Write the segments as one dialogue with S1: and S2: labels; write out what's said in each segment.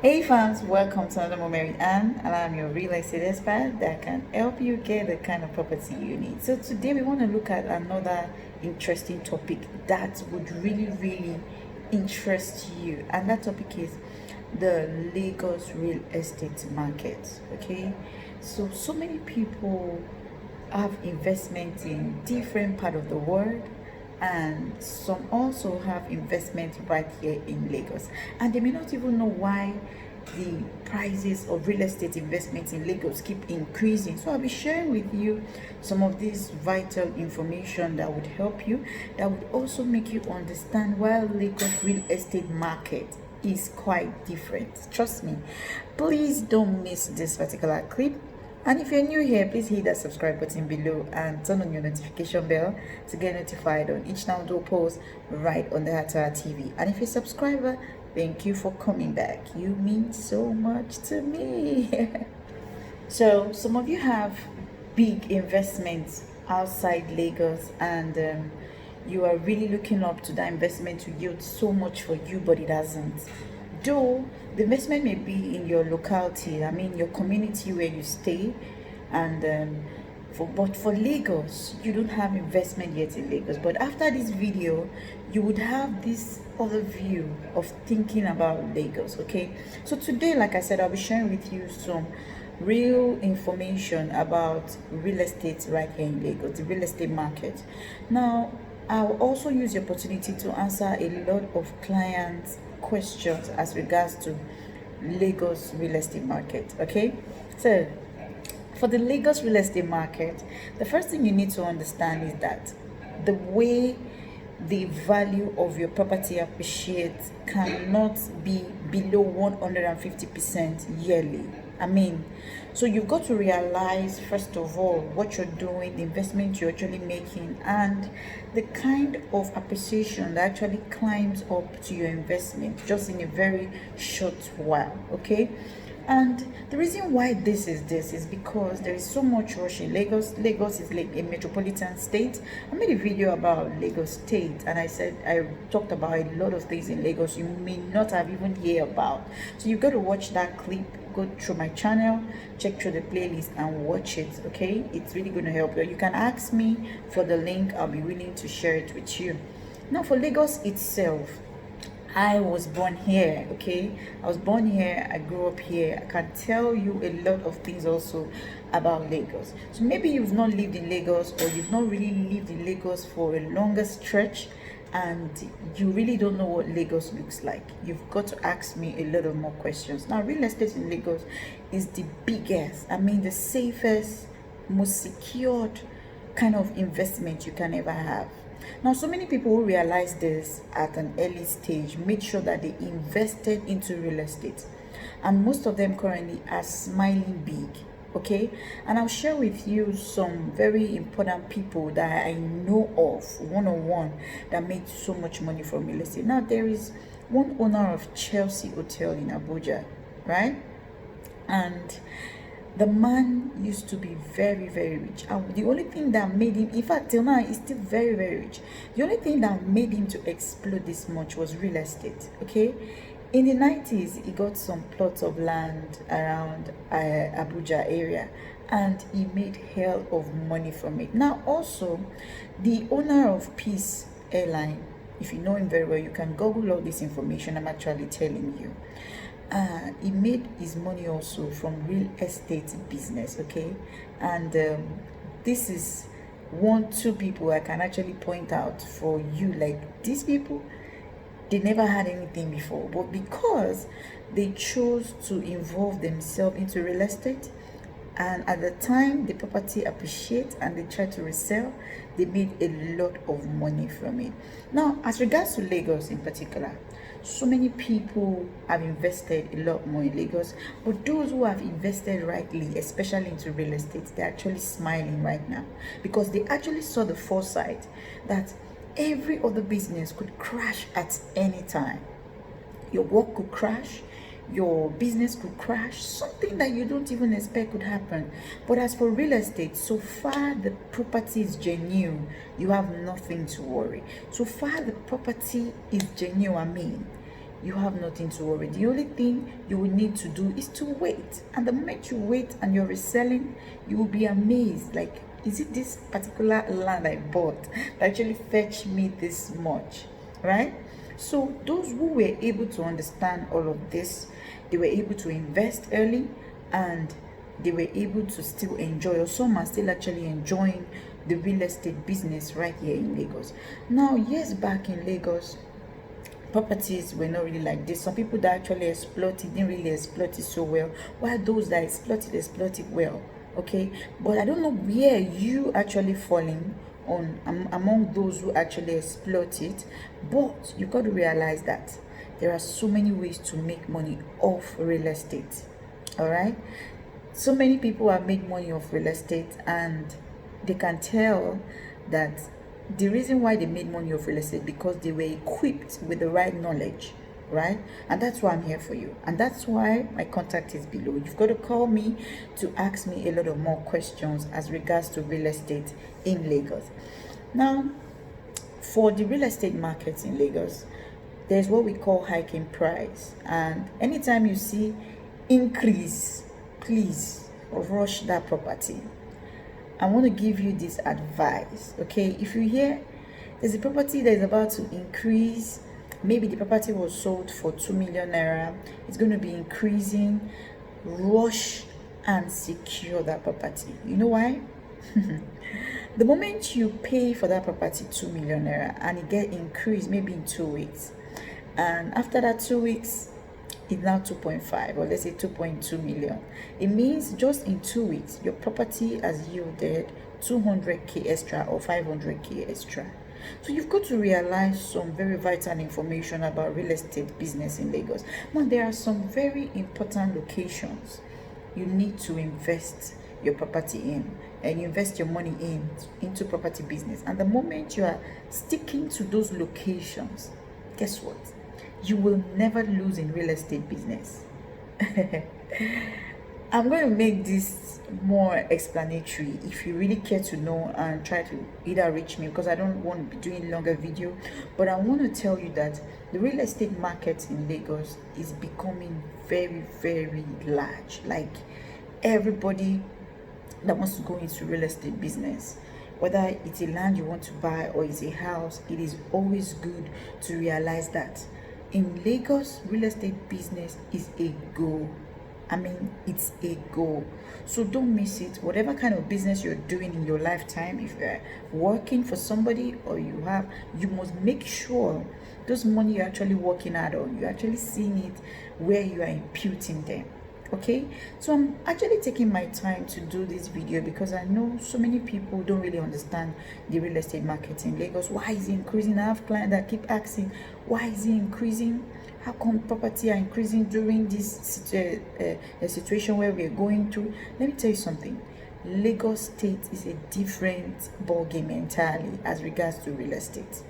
S1: Hey fans, welcome to another moment with Anne, and I'm your real estate expert that can help you get the kind of property you need. So today we want to look at another interesting topic that would really interest you, and that topic is the Lagos real estate market. Okay, so many people have investment in different part of the world, and some also have investment right here in Lagos, and they may not even know why the prices of real estate investments in Lagos keep increasing. So I'll be sharing with you some of this vital information that would help you, that would also make you understand why Lagos real estate market is quite different. Trust me. Please don't miss this particular clip. And if you're new here, please hit that subscribe button below and turn on your notification bell to get notified on each now do post right on the HTH TV. And if you're a subscriber, thank you for coming back. You mean so much to me. So some of you have big investments outside Lagos, and you are really looking up to that investment to yield so much for you, but it hasn't. Though the investment may be in your locality, your community where you stay, and but for Lagos, you don't have investment yet in Lagos. But after this video, you would have this other view of thinking about Lagos. Okay, so today, like I said, I'll be sharing with you some real information about real estate right here in Lagos, the real estate market. Now, I'll also use the opportunity to answer a lot of clients' questions as regards to Lagos real estate market. Okay, so for the Lagos real estate market, the first thing you need to understand is that the way the value of your property appreciates cannot be below 150% yearly. So you've got to realize, first of all, what you're doing, the investment you're actually making, and the kind of appreciation that actually climbs up to your investment just in a very short while. Okay, and the reason why this is because there is so much rush in Lagos. Lagos is like a metropolitan state. I made a video about Lagos state, and I talked about a lot of things in Lagos you may not have even heard about. So you've got to watch that clip, go through my channel, check through the playlist and watch it. Okay, it's really going to help you. You can ask me for the link. I'll be willing to share it with you. Now, for Lagos itself, I was born here. Okay, I was born here, I grew up here. I can tell you a lot of things also about Lagos. So maybe you've not lived in Lagos, or you've not really lived in Lagos for a longer stretch, and you really don't know what Lagos looks like. You've got to ask me a lot of more questions. Now, real estate in Lagos is the biggest, the safest, most secured kind of investment you can ever have. Now, so many people who realize this at an early stage made sure that they invested into real estate, and most of them currently are smiling big. Okay, and I'll share with you some very important people that I know of one-on-one that made so much money from real estate. Now, there is one owner of Chelsea Hotel in Abuja, right? And the man used to be very rich, and the only thing that made him, in fact till now he's still very rich, the only thing that made him to explode this much was real estate. Okay, in the 90s he got some plots of land around Abuja area, and he made hell of money from it. Now, also the owner of Peace Airline, if you know him very well, you can google all this information I'm actually telling you. He made his money also from real estate business. Okay, and this is two people I can actually point out for you. Like, these people, they never had anything before, but because they chose to involve themselves into real estate, and at the time the property appreciates and they try to resell, they made a lot of money from it. Now, as regards to Lagos in particular, so many people have invested a lot more in Lagos, but those who have invested rightly, especially into real estate, they're actually smiling right now, because they actually saw the foresight that every other business could crash at any time. Your work could crash, your business could crash, something that you don't even expect could happen. But as for real estate, so far the property is genuine, you have nothing to worry. So far the property is genuine, you have nothing to worry. The only thing you will need to do is to wait. And the moment you wait and you're reselling, you will be amazed. Like, is it this particular land I bought that actually fetched me this much, right? So those who were able to understand all of this, they were able to invest early, and they were able to still enjoy, or some are still actually enjoying the real estate business right here in Lagos. Now, years back in Lagos, properties were not really like this. Some people that actually exploit it didn't really exploit it so well, while those that exploit it well. Okay, but I don't know where you actually falling on among those who actually exploit it. But you got to realize that there are so many ways to make money off real estate. All right, so many people have made money off real estate, and they can tell that the reason why they made money off real estate because they were equipped with the right knowledge, right? And that's why I'm here for you, and that's why my contact is below. You've got to call me to ask me a lot of more questions as regards to real estate in Lagos. Now, for the real estate market in Lagos, there's what we call hiking price, and anytime you see increase, please rush that property. I want to give you this advice, okay? If you hear there's a property that is about to increase, maybe the property was sold for 2 million naira, it's going to be increasing, rush and secure that property. You know why? The moment you pay for that property 2 million naira and it get increased maybe in 2 weeks, and after that 2 weeks it's now 2.5, or let's say 2.2 million, it means just in 2 weeks your property has yielded 200k extra or 500k extra. So you've got to realize some very vital information about real estate business in Lagos. Now, there are some very important locations you need to invest your property in, and you invest your money into property business. And the moment you are sticking to those locations, guess what? You will never lose in real estate business. I'm going to make this more explanatory if you really care to know, and try to either reach me, because I don't want to be doing longer video. But I want to tell you that the real estate market in Lagos is becoming very, very large. Like, everybody that wants to go into real estate business, whether it's a land you want to buy or it's a house, it is always good to realize that in Lagos, real estate business is a go. I mean, it's a go. So don't miss it. Whatever kind of business you're doing in your lifetime, if you're working for somebody or you must make sure those money you're actually working hard on, you're actually seeing it where you are imputing them. Okay, so I'm actually taking my time to do this video because I know so many people don't really understand the real estate market in Lagos. Why is it increasing? I have clients that keep asking, why is it increasing? How come property are increasing during this situation where we're going through? Let me tell you something. Lagos State is a different ballgame entirely as regards to real estate.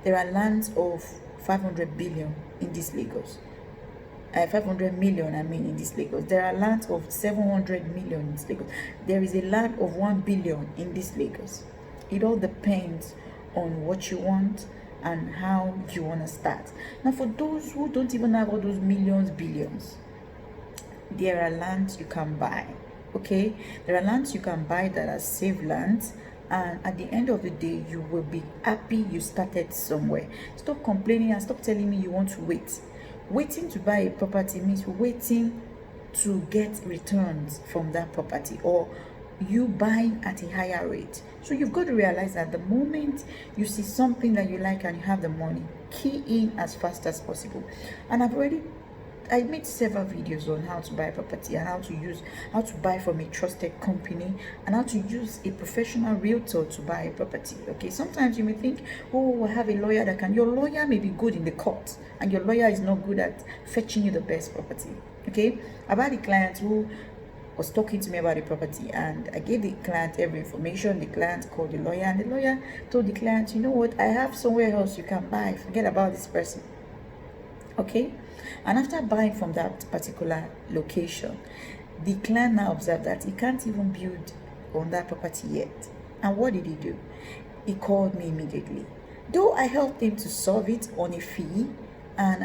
S1: There are lands of 500 billion in this Lagos. 500 million, in this Lagos. There are lands of 700 million in this Lagos. There is a land of 1 billion in this Lagos. It all depends on what you want and how you want to start. Now, for those who don't even have all those millions, billions, there are lands you can buy. Okay, there are lands you can buy that are safe lands, and at the end of the day, you will be happy you started somewhere. Stop complaining and stop telling me you want to wait. Waiting to buy a property means waiting to get returns from that property, or you buying at a higher rate. So you've got to realize that the moment you see something that you like and you have the money, key in as fast as possible. And I made several videos on how to buy property and how to buy from a trusted company, and how to use a professional realtor to buy a property. Okay, sometimes you may think, oh, I have a lawyer that can. Your lawyer may be good in the court, and your lawyer is not good at fetching you the best property. Okay, I've had a client who was talking to me about the property, and I gave the client every information. The client called the lawyer, and the lawyer told the client, you know what, I have somewhere else you can buy. Forget about this person. Okay, and after buying from that particular location, the client now observed that he can't even build on that property yet. And what did he do? He called me immediately. Though I helped him to solve it on a fee, and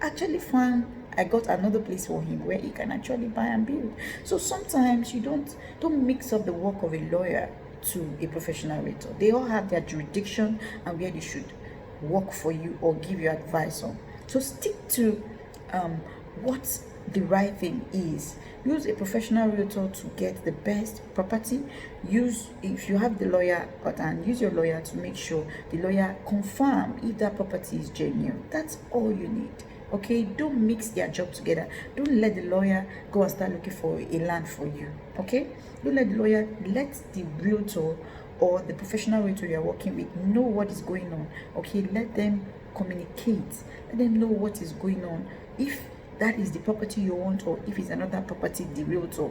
S1: I got another place for him where he can actually buy and build. So sometimes you don't mix up the work of a lawyer to a professional realtor. They all have their jurisdiction and where they should work for you or give you advice on. So stick to what the right thing is. Use a professional realtor to get the best property. If you have the lawyer and use your lawyer to make sure the lawyer confirm if that property is genuine. That's all you need. Okay, don't mix their job together. Don't let the lawyer go and start looking for a land for you. Okay, don't let the lawyer, let the realtor or the professional realtor you are working with know what is going on. Okay, let them communicate, let them know what is going on. If that is the property you want, or if it's another property the realtor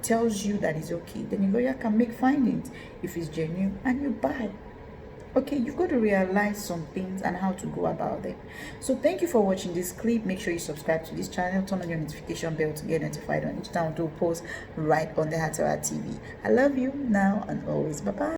S1: tells you that is okay, then the lawyer can make findings if it's genuine and you buy. Okay, you've got to realize some things and how to go about them. So thank you for watching this clip. Make sure you subscribe to this channel, turn on your notification bell to get notified on each time to post right on the HTH TV. I love you now and always. Bye bye.